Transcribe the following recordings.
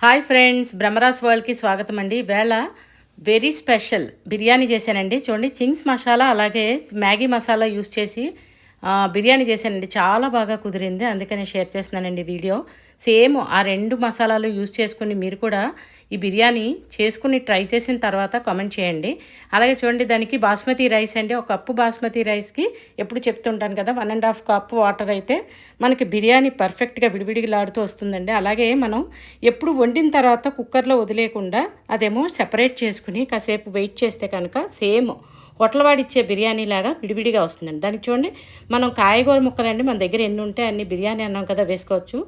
Hi friends, Brahmaraj వరల్డ్కి స్వాగతం అండి. ఈవేళ వెరీ స్పెషల్ బిర్యానీ చేశానండి. చూడండి, చింగ్స్ మసాలా అలాగే మ్యాగీ మసాలా యూస్ చేసి బిర్యానీ చేశానండి. చాలా బాగా కుదిరింది, అందుకని షేర్ చేస్తున్నానండి వీడియో. సేమ్ ఆ రెండు మసాలాలు యూస్ చేసుకుని మీరు కూడా ఈ బిర్యానీ చేసుకుని ట్రై చేసిన తర్వాత కామెంట్ చేయండి. అలాగే చూడండి, దానికి బాస్మతి రైస్ అండి. ఒక కప్పు బాస్మతి రైస్కి ఎప్పుడు చెప్తుంటాను కదా, 1.5 కప్ వాటర్ అయితే మనకి బిర్యానీ పర్ఫెక్ట్గా విడివిడిలాడుతూ వస్తుందండి. అలాగే మనం ఎప్పుడు వండిన తర్వాత కుక్కర్లో వదిలేయకుండా అదేమో సెపరేట్ చేసుకుని కాసేపు వెయిట్ చేస్తే కనుక సేమ్ హోటల్ వాడిచ్చే బిర్యానీ లాగా విడివిడిగా వస్తుందండి. దానికి చూడండి, మనం కాయగూర ముక్కలండి మన దగ్గర ఎన్ని ఉంటే అన్ని బిర్యానీ అన్నాం కదా వేసుకోవచ్చు.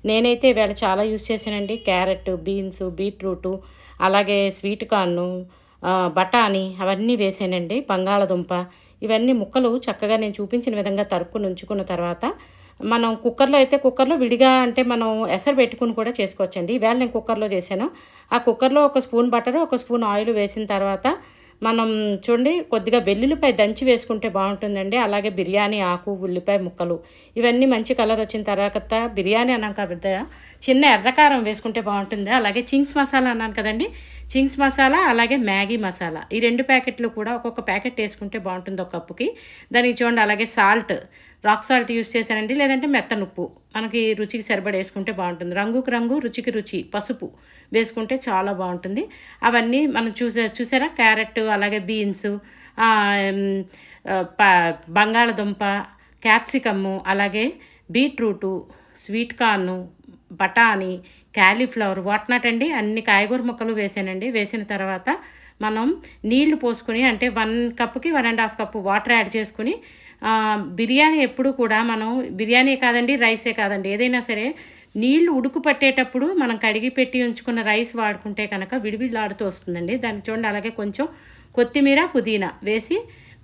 నేనైతే ఇవాళ చాలా యూస్ చేశానండి. క్యారెట్, బీన్స్, బీట్రూటు, అలాగే స్వీట్ కార్ను, బఠానీ అవన్నీ వేసానండి. బంగాళదుంప ఇవన్నీ ముక్కలు చక్కగా నేను చూపించిన విధంగా తరుక్కుని ఉంచుకున్న తర్వాత మనం కుక్కర్లో విడిగా అంటే మనం ఎసరు పెట్టుకుని కూడా చేసుకోవచ్చండి. ఈవేళ నేను కుక్కర్లో చేశాను. ఆ కుక్కర్లో ఒక స్పూన్ బటర్, ఒక స్పూన్ ఆయిల్ వేసిన తర్వాత మనం చూడండి కొద్దిగా వెల్లుల్లిపాయ దంచి వేసుకుంటే బాగుంటుందండి. అలాగే బిర్యానీ ఆకు, ఉల్లిపాయ ముక్కలు ఇవన్నీ మంచి కలర్ వచ్చిన తర్వాత బిర్యానీ అన్నాం కాబట్టి చిన్న ఎర్రకారం వేసుకుంటే బాగుంటుంది. అలాగే చింగ్స్ మసాలా అన్నాను కదండి, చింగ్స్ మసాలా అలాగే మ్యాగీ మసాలా ఈ 2 ప్యాకెట్లు కూడా ఒక్కొక్క ప్యాకెట్ వేసుకుంటే బాగుంటుంది ఒక కప్పుకి. దానికి చూడండి, అలాగే సాల్ట్, రాక్ సాల్ట్ యూస్ చేశానండి, లేదంటే మెత్తనుప్పు మనకి రుచికి సరిపడ వేసుకుంటే బాగుంటుంది. రంగుకు రంగు, రుచికి రుచి పసుపు వేసుకుంటే చాలా బాగుంటుంది. అవన్నీ మనం చూసారా, క్యారెట్ అలాగే బీన్స్, బంగాళదుంప, క్యాప్సికమ్ము, అలాగే బీట్రూటు, స్వీట్ కార్ను, బఠానీ, క్యాలీఫ్లవర్, వాట్నాట్ అన్ని కాయగూర ముక్కలు వేసానండి. వేసిన తర్వాత మనం నీళ్లు పోసుకొని అంటే 1 కప్కి 1.5 కప్పు వాటర్ యాడ్ చేసుకుని బిర్యానీ ఎప్పుడు కూడా మనం బిర్యానీ కాదండి, రైసే కాదండి, ఏదైనా సరే నీళ్లు ఉడుకు పట్టేటప్పుడు మనం కడిగి పెట్టి ఉంచుకున్న రైస్ వాడుకుంటే కనుక విడివిడిలాడుతూ వస్తుందండి. దాన్ని చూడండి, అలాగే కొంచెం కొత్తిమీర, పుదీనా వేసి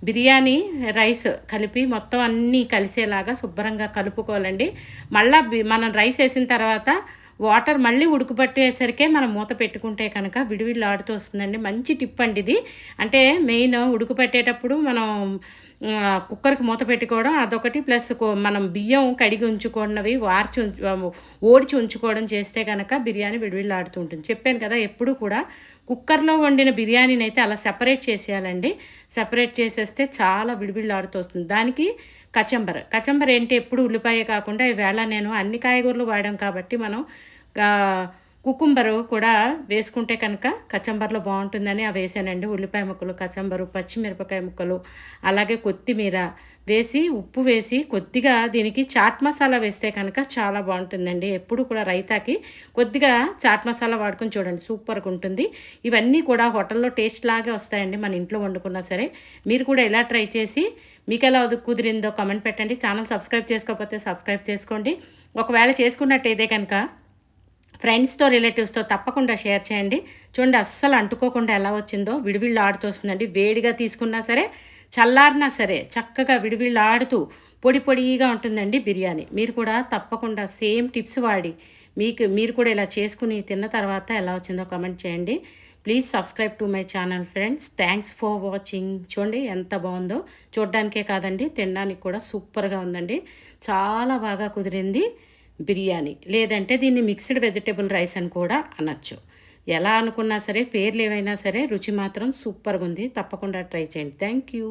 బిర్యానీ రైస్ కలిపి మొత్తం అన్నీ కలిసేలాగా శుభ్రంగా కలుపుకోవాలండి. మళ్ళా మనం రైస్ వేసిన తర్వాత వాటర్ మళ్ళీ ఉడుకుపట్టేసరికే మనం మూత పెట్టుకుంటే కనుక విడివిడిలాడుతూ వస్తుందండి. మంచి టిప్ అండి ఇది. అంటే మెయిన్ ఉడుకుపెట్టేటప్పుడు మనం కుక్కర్కి మూత పెట్టుకోవడం అదొకటి, ప్లస్ మనం బియ్యం కడిగి ఉంచుకున్నవి ఓడిచి ఉంచుకోవడం చేస్తే కనుక బిర్యానీ విడివిడిలాడుతూ ఉంటుంది. చెప్పాను కదా, ఎప్పుడు కూడా కుక్కర్లో వండిన బిర్యానీని అయితే అలా సెపరేట్ చేసేయాలండి. సెపరేట్ చేసేస్తే చాలా విడివిడిలాడుతూ వస్తుంది. దానికి కచంబర్ ఏంటి, ఎప్పుడు ఉల్లిపాయ కాకుండా ఈవేళ నేను అన్ని కాయగూరలు వాడాం కాబట్టి మనం కుకుంబరు కూడా వేసుకుంటే కనుక కచంబర్లో బాగుంటుందని అవి వేసానండి. ఉల్లిపాయ ముక్కలు, కచంబరు, పచ్చిమిరపకాయ ముక్కలు, అలాగే కొత్తిమీర వేసి ఉప్పు వేసి కొద్దిగా దీనికి చాట్ మసాలా వేస్తే కనుక చాలా బాగుంటుందండి. ఎప్పుడు కూడా రైతాకి కొద్దిగా చాట్ మసాలా వాడుకొని చూడండి, సూపర్గా ఉంటుంది. ఇవన్నీ కూడా హోటల్లో టేస్ట్ లాగే వస్తాయండి, మన ఇంట్లో వండుకున్నా సరే. మీరు కూడా ఎలా ట్రై చేసి మీకు ఎలా కుదిరిందో కామెంట్ పెట్టండి. ఛానల్ సబ్స్క్రైబ్ చేసుకోకపోతే సబ్స్క్రైబ్ చేసుకోండి. ఒకవేళ చేసుకున్నట్టయితే కనుక ఫ్రెండ్స్తో, రిలేటివ్స్తో తప్పకుండా షేర్ చేయండి. చూడండి, అస్సలు అంటుకోకుండా ఎలా వచ్చిందో విడివిళ్ళాడుతూ వస్తుందండి. వేడిగా తీసుకున్నా సరే, చల్లారినా సరే చక్కగా విడివిళ్ళాడుతూ పొడి పొడిగా ఉంటుందండి బిర్యానీ. మీరు కూడా తప్పకుండా సేమ్ టిప్స్ వాడి మీరు కూడా ఇలా చేసుకుని తిన్న తర్వాత ఎలా వచ్చిందో కామెంట్ చేయండి. Please subscribe to my channel friends. Thanks for watching. చూడండి ఎంత బాగుందో, చూడడానికే కాదండి తినడానికి కూడా సూపర్గా ఉందండి. చాలా బాగా కుదిరింది బిర్యానీ. లేదంటే దీన్ని మిక్స్డ్ వెజిటేబుల్ రైస్ అని కూడా అనొచ్చు. ఎలా అనుకున్నా సరే, పేర్లు ఏవైనా సరే రుచి మాత్రం సూపర్గా ఉంది. తప్పకుండా ట్రై చేయండి. Thank you.